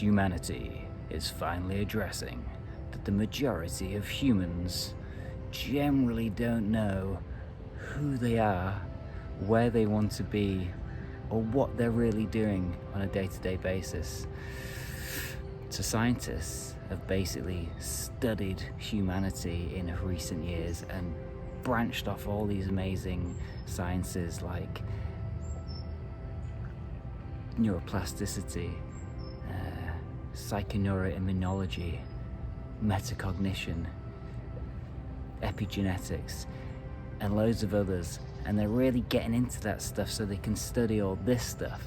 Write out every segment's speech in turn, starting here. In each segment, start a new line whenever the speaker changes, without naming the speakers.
Humanity is finally addressing that the majority of humans generally don't know who they are, where they want to be, or what they're really doing on a day-to-day basis. So scientists have basically studied humanity in recent years and branched off all these amazing sciences like neuroplasticity, Psychoneuroimmunology, Metacognition, Epigenetics, and loads of others. And they're really getting into that stuff so they can study all this stuff,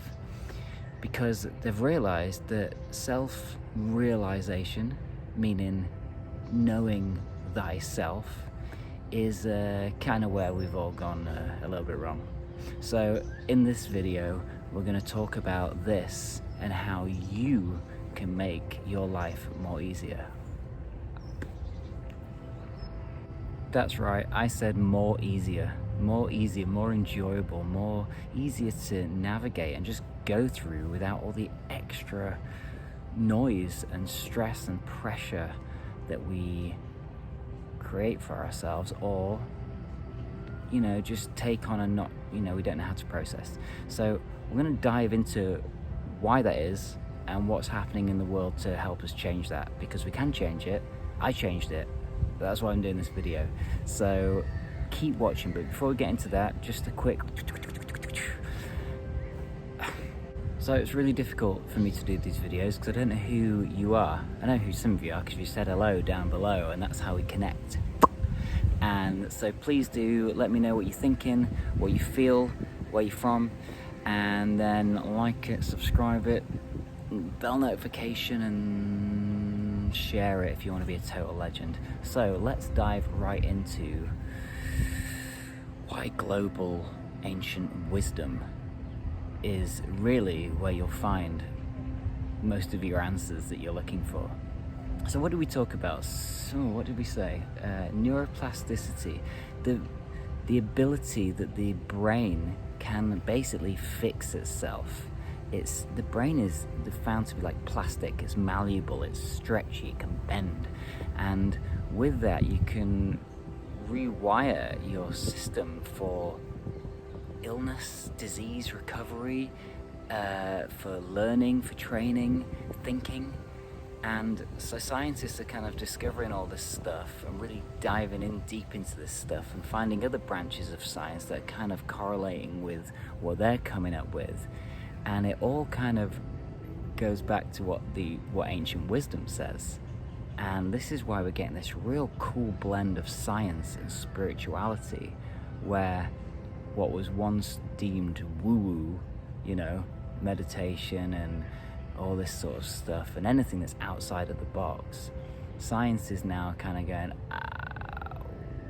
because they've realized that self-realization, meaning knowing thyself, is kind of where we've all gone a little bit wrong. So in this video, we're going to talk about this and how you can make your life more easier. That's right, I said more easier, more enjoyable, more easier to navigate and just go through without all the extra noise and stress and pressure that we create for ourselves, or just take on and not, we don't know how to process. So we're going to dive into why that is and what's happening in the world to help us change that, because we can change it. I changed it. That's why I'm doing this video. So keep watching. But before we get into that, just a quick. So it's really difficult for me to do these videos because I don't know who you are. I know who some of you are because you said hello down below, and that's how we connect. And so please do let me know what you're thinking, what you feel, where you're from, and then like it, subscribe it, bell notification, and share it if you want to be a total legend. So let's dive right into why global ancient wisdom is really where you'll find most of your answers that you're looking for. So what did we talk about? So what did we say? Neuroplasticity, the ability that the brain can basically fix itself. The brain is found to be like plastic. It's malleable, it's stretchy, it can bend, and with that you can rewire your system for illness, disease recovery, for learning, for training, thinking. And so scientists are kind of discovering all this stuff and really diving in deep into this stuff and finding other branches of science that are kind of correlating with what they're coming up with. And it all kind of goes back to what ancient wisdom says. And this is why we're getting this real cool blend of science and spirituality, where what was once deemed woo-woo, meditation and all this sort of stuff, and anything that's outside of the box, science is now kind of going,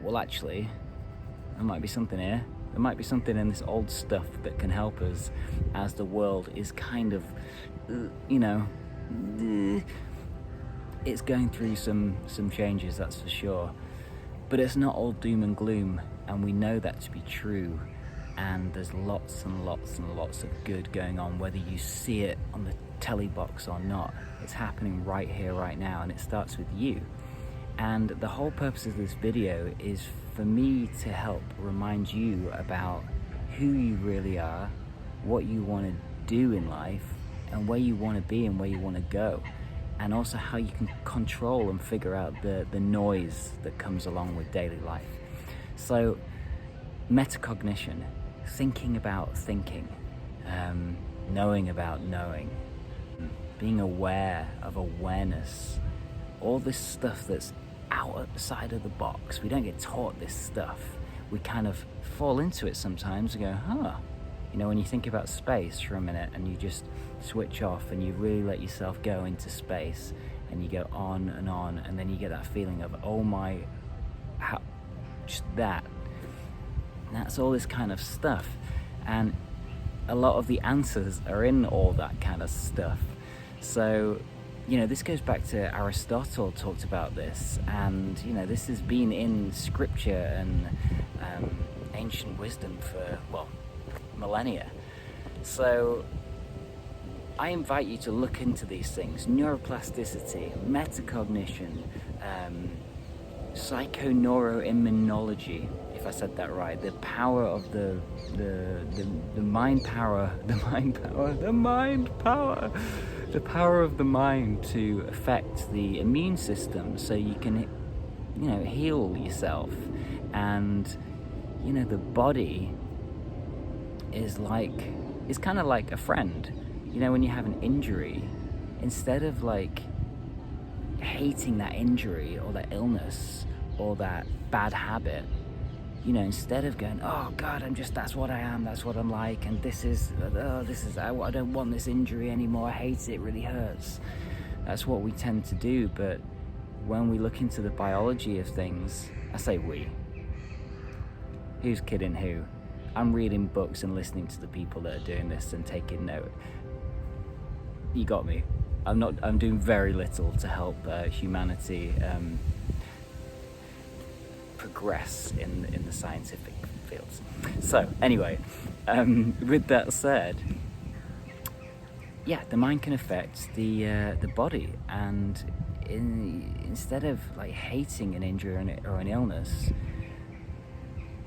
well, actually, there might be something here. There might be something in this old stuff that can help us as the world is kind of, it's going through some changes, that's for sure. But it's not all doom and gloom, and we know that to be true. And there's lots and lots and lots of good going on, whether you see it on the telly box or not. It's happening right here, right now, and it starts with you. And the whole purpose of this video is for me to help remind you about who you really are, what you want to do in life, and where you want to be and where you want to go. And also how you can control and figure out the noise that comes along with daily life. So, metacognition, thinking about thinking, knowing about knowing, being aware of awareness, all this stuff that's outside of the box. We don't get taught this stuff. We kind of fall into it sometimes and go, when you think about space for a minute and you just switch off and you really let yourself go into space and you go on, and then you get that feeling of, just that. And that's all this kind of stuff. And a lot of the answers are in all that kind of stuff. So, this goes back to Aristotle talked about this, and, this has been in scripture and ancient wisdom for, millennia. So I invite you to look into these things: neuroplasticity, metacognition, psychoneuroimmunology, if I said that right, the power of the mind power, the power of the mind to affect the immune system so you can, heal yourself. And, the body is kind of like a friend. When you have an injury, instead of hating that injury or that illness or that bad habit, instead of going, oh God, that's what I am, that's what I'm like, and I don't want this injury anymore, I hate it really hurts. That's what we tend to do. But when we look into the biology of things, I say we. Who's kidding who? I'm reading books and listening to the people that are doing this and taking note. You got me. I'm doing very little to help humanity progress in the scientific fields. So anyway, with that said, the mind can affect the body, and instead of hating an injury or an illness,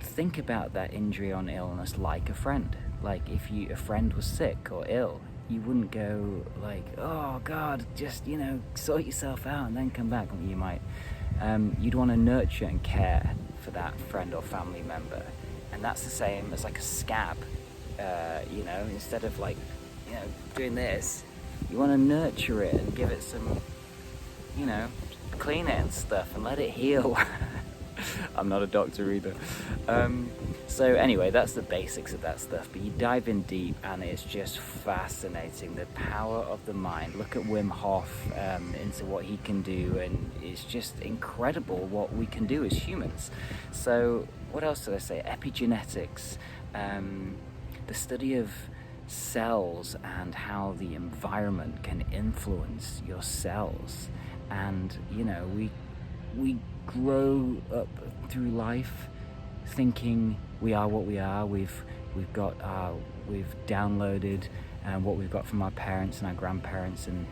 think about that injury or an illness like a friend. If a friend was sick or ill, you wouldn't go oh God, just sort yourself out and then come back. You might. You'd want to nurture and care for that friend or family member, and that's the same as a scab. Instead of doing this, you want to nurture it and give it some, clean it and stuff and let it heal. I'm not a doctor either. So anyway, that's the basics of that stuff, but you dive in deep and it's just fascinating, the power of the mind. Look at Wim Hoff, into what he can do, and it's just incredible what we can do as humans. So what else did I say? Epigenetics, the study of cells and how the environment can influence your cells. And we grow up through life thinking we are what we are. We've downloaded what we've got from our parents and our grandparents and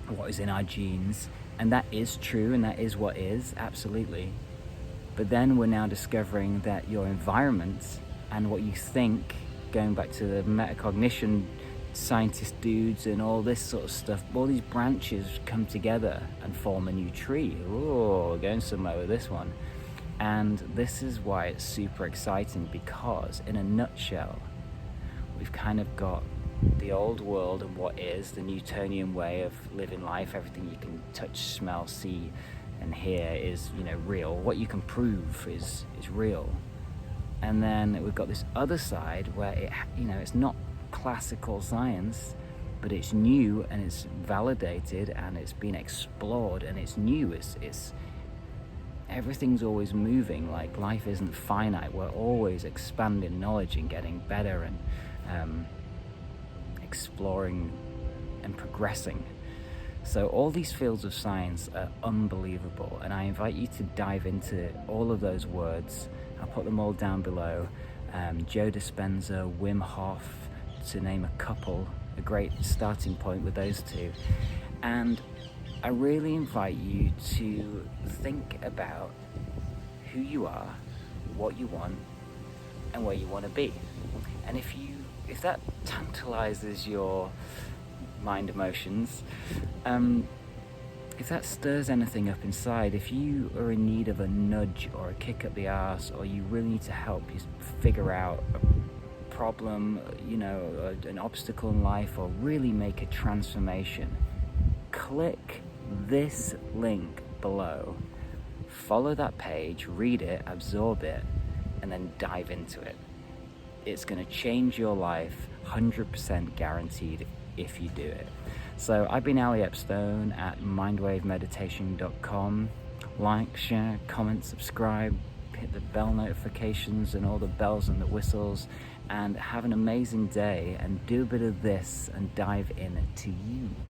what is in our genes, and that is true, and that is what is, absolutely. But then we're now discovering that your environment and what you think, going back to the metacognition scientist dudes and all this sort of stuff, all these branches come together and form a new tree. Oh, going somewhere with this one. And this is why it's super exciting, because in a nutshell, we've kind of got the old world and what is the Newtonian way of living life. Everything you can touch, smell, see and hear is real. What you can prove is real. And then we've got this other side where it's not classical science, but it's new and it's validated and it's been explored and it's new. It's everything's always moving. Life isn't finite. We're always expanding knowledge and getting better and exploring and progressing. So all these fields of science are unbelievable, and I invite you to dive into all of those words. I'll put them all down below. Joe Dispenza, Wim Hoff, to name a couple, a great starting point with those two. And I really invite you to think about who you are, what you want, and where you want to be. And if that tantalizes your mind emotions, if that stirs anything up inside, if you are in need of a nudge or a kick up the arse, or you really need to help you figure out a problem, an obstacle in life, or really make a transformation, click this link below, follow that page, read it, absorb it, and then dive into it. It's going to change your life, 100% guaranteed, if you do it. So I've been Ali Epstone at mindwavemeditation.com. Like, share, comment, subscribe, hit the bell notifications and all the bells and the whistles, and have an amazing day, and do a bit of this and dive into you.